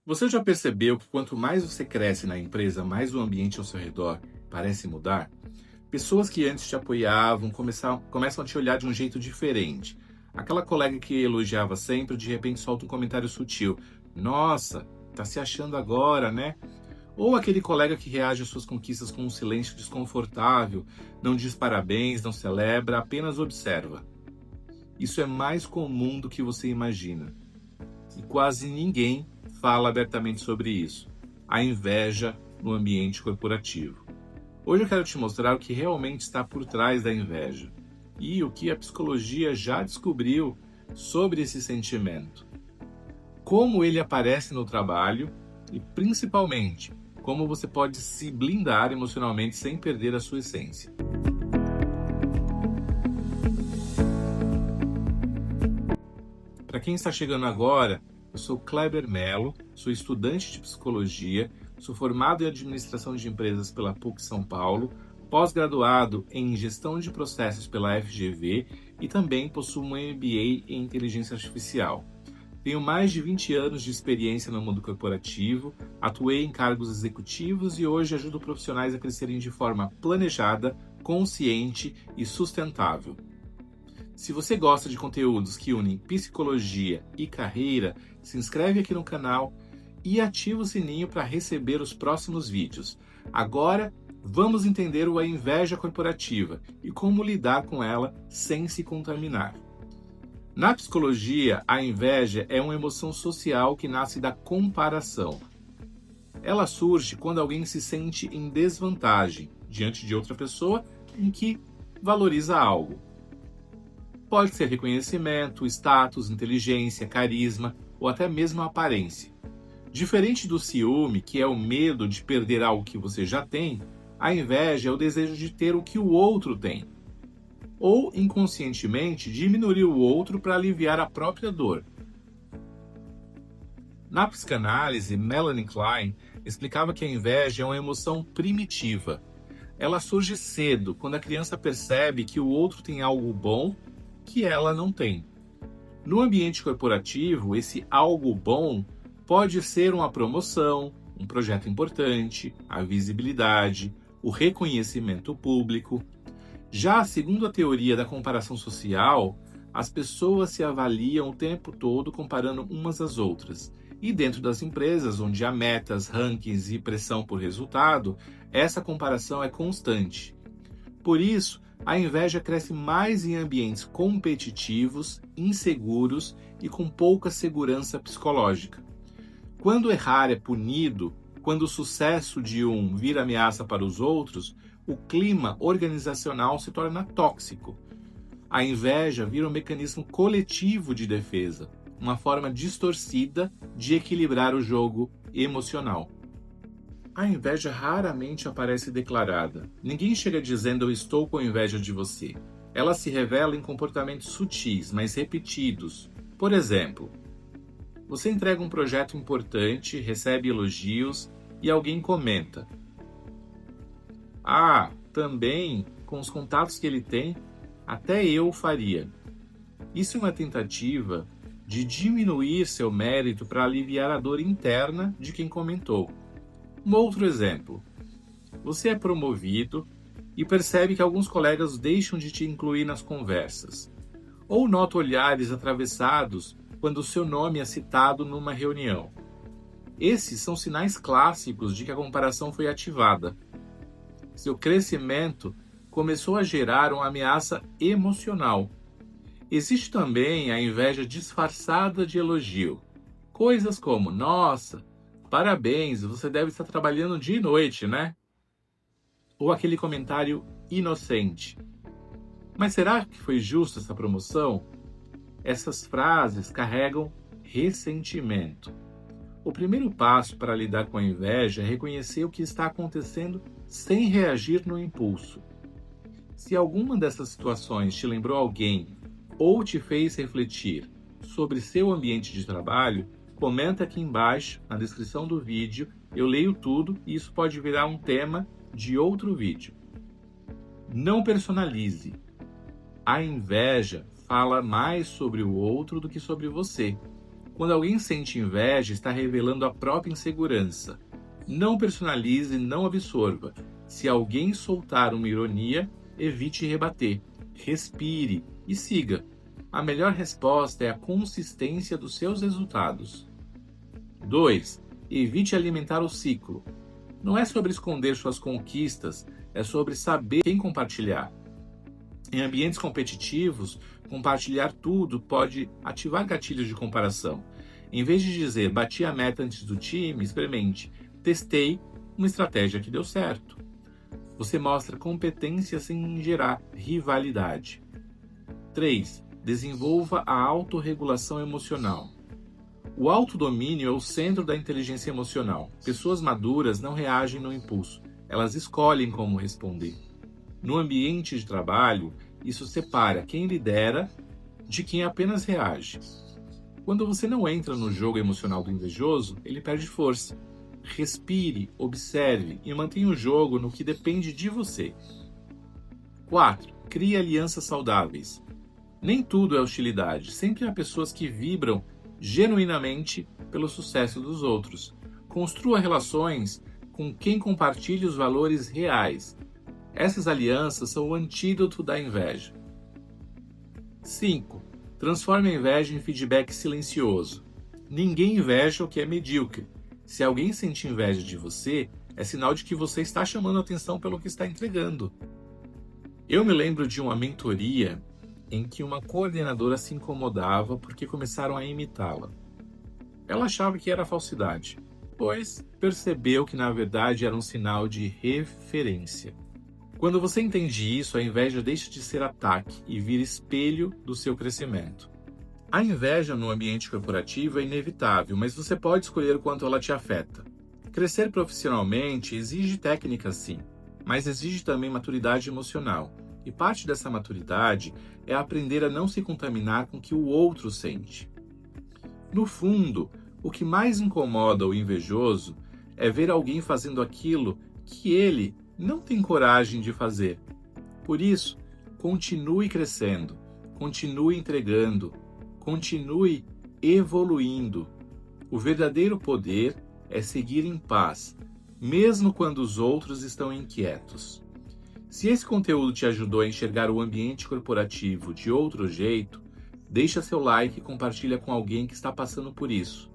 Você já percebeu que quanto mais você cresce na empresa, mais o ambiente ao seu redor parece mudar? Pessoas que antes te apoiavam começam a te olhar de um jeito diferente. Aquela colega que elogiava sempre, de repente solta um comentário sutil. Nossa, tá se achando agora, né? Ou aquele colega que reage às suas conquistas com um silêncio desconfortável, não diz parabéns, não celebra, apenas observa. Isso é mais comum do que você imagina. E quase ninguém fala abertamente sobre isso. A inveja no ambiente corporativo. Hoje eu quero te mostrar o que realmente está por trás da inveja e o que a psicologia já descobriu sobre esse sentimento. Como ele aparece no trabalho e, principalmente, como você pode se blindar emocionalmente sem perder a sua essência. Para quem está chegando agora, eu sou Kleber Mello, sou estudante de psicologia, sou formado em administração de empresas pela PUC São Paulo, pós-graduado em gestão de processos pela FGV e também possuo um MBA em inteligência artificial. Tenho mais de 20 anos de experiência no mundo corporativo, atuei em cargos executivos e hoje ajudo profissionais a crescerem de forma planejada, consciente e sustentável. Se você gosta de conteúdos que unem psicologia e carreira, se inscreve aqui no canal e ativa o sininho para receber os próximos vídeos. Agora, vamos entender a inveja corporativa e como lidar com ela sem se contaminar. Na psicologia, a inveja é uma emoção social que nasce da comparação. Ela surge quando alguém se sente em desvantagem diante de outra pessoa em que valoriza algo. Pode ser reconhecimento, status, inteligência, carisma ou até mesmo aparência. Diferente do ciúme, que é o medo de perder algo que você já tem, a inveja é o desejo de ter o que o outro tem. Ou, inconscientemente, diminuir o outro para aliviar a própria dor. Na psicanálise, Melanie Klein explicava que a inveja é uma emoção primitiva. Ela surge cedo, quando a criança percebe que o outro tem algo bom que ela não tem. No ambiente corporativo, esse algo bom pode ser uma promoção, um projeto importante, a visibilidade, o reconhecimento público. Já segundo a teoria da comparação social, as pessoas se avaliam o tempo todo comparando umas às outras. E dentro das empresas, onde há metas, rankings e pressão por resultado, essa comparação é constante. Por isso, a inveja cresce mais em ambientes competitivos, inseguros e com pouca segurança psicológica. Quando errar é punido, quando o sucesso de um vira ameaça para os outros, o clima organizacional se torna tóxico. A inveja vira um mecanismo coletivo de defesa, uma forma distorcida de equilibrar o jogo emocional. A inveja raramente aparece declarada. Ninguém chega dizendo eu estou com inveja de você. Ela se revela em comportamentos sutis, mas repetidos. Por exemplo, você entrega um projeto importante, recebe elogios e alguém comenta: "Ah, também, com os contatos que ele tem, até eu faria." Isso é uma tentativa de diminuir seu mérito para aliviar a dor interna de quem comentou. Um outro exemplo: você é promovido e percebe que alguns colegas deixam de te incluir nas conversas, ou nota olhares atravessados quando o seu nome é citado numa reunião. Esses são sinais clássicos de que a comparação foi ativada. Seu crescimento começou a gerar uma ameaça emocional. Existe também a inveja disfarçada de elogio. Coisas como: nossa, parabéns, você deve estar trabalhando dia e noite, né? Ou aquele comentário inocente: mas será que foi justa essa promoção? Essas frases carregam ressentimento. O primeiro passo para lidar com a inveja é reconhecer o que está acontecendo sem reagir no impulso. Se alguma dessas situações te lembrou alguém ou te fez refletir sobre seu ambiente de trabalho, comenta aqui embaixo, na descrição do vídeo. Eu leio tudo e isso pode virar um tema de outro vídeo. Não personalize. A inveja fala mais sobre o outro do que sobre você. Quando alguém sente inveja, está revelando a própria insegurança. Não personalize, não absorva. Se alguém soltar uma ironia, evite rebater. Respire e siga. A melhor resposta é a consistência dos seus resultados. 2. Evite alimentar o ciclo. Não é sobre esconder suas conquistas, é sobre saber quem compartilhar. Em ambientes competitivos, compartilhar tudo pode ativar gatilhos de comparação. Em vez de dizer, bati a meta antes do time, experimente, testei uma estratégia que deu certo. Você mostra competência sem gerar rivalidade. 3. Desenvolva a autorregulação emocional. O autodomínio é o centro da inteligência emocional. Pessoas maduras não reagem no impulso, elas escolhem como responder. No ambiente de trabalho, isso separa quem lidera de quem apenas reage. Quando você não entra no jogo emocional do invejoso, ele perde força. Respire, observe e mantenha o jogo no que depende de você. 4. Crie alianças saudáveis. Nem tudo é hostilidade, sempre há pessoas que vibram genuinamente pelo sucesso dos outros. Construa relações com quem compartilha os valores reais. Essas alianças são o antídoto da inveja. 5. Transforme a inveja em feedback silencioso. Ninguém inveja o que é medíocre. Se alguém sente inveja de você, é sinal de que você está chamando atenção pelo que está entregando. Eu me lembro de uma mentoria em que uma coordenadora se incomodava porque começaram a imitá-la. Ela achava que era falsidade, pois percebeu que na verdade era um sinal de referência. Quando você entende isso, a inveja deixa de ser ataque e vira espelho do seu crescimento. A inveja no ambiente corporativo é inevitável, mas você pode escolher o quanto ela te afeta. Crescer profissionalmente exige técnica sim, mas exige também maturidade emocional. E parte dessa maturidade é aprender a não se contaminar com o que o outro sente. No fundo, o que mais incomoda o invejoso é ver alguém fazendo aquilo que ele não tem coragem de fazer. Por isso, continue crescendo, continue entregando, continue evoluindo. O verdadeiro poder é seguir em paz, mesmo quando os outros estão inquietos. Se esse conteúdo te ajudou a enxergar o ambiente corporativo de outro jeito, deixa seu like e compartilha com alguém que está passando por isso.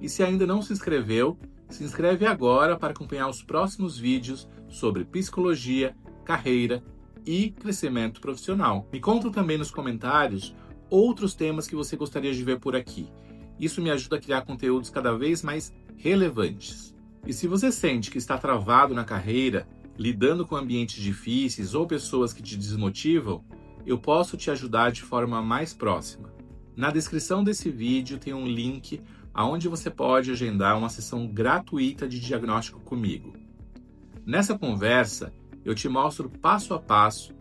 E se ainda não se inscreveu, se inscreve agora para acompanhar os próximos vídeos sobre psicologia, carreira e crescimento profissional. Me conta também nos comentários outros temas que você gostaria de ver por aqui. Isso me ajuda a criar conteúdos cada vez mais relevantes. E se você sente que está travado na carreira, lidando com ambientes difíceis ou pessoas que te desmotivam, eu posso te ajudar de forma mais próxima. Na descrição desse vídeo tem um link aonde você pode agendar uma sessão gratuita de diagnóstico comigo. Nessa conversa, eu te mostro passo a passo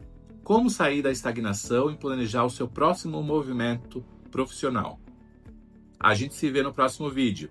como sair da estagnação e planejar o seu próximo movimento profissional. A gente se vê no próximo vídeo.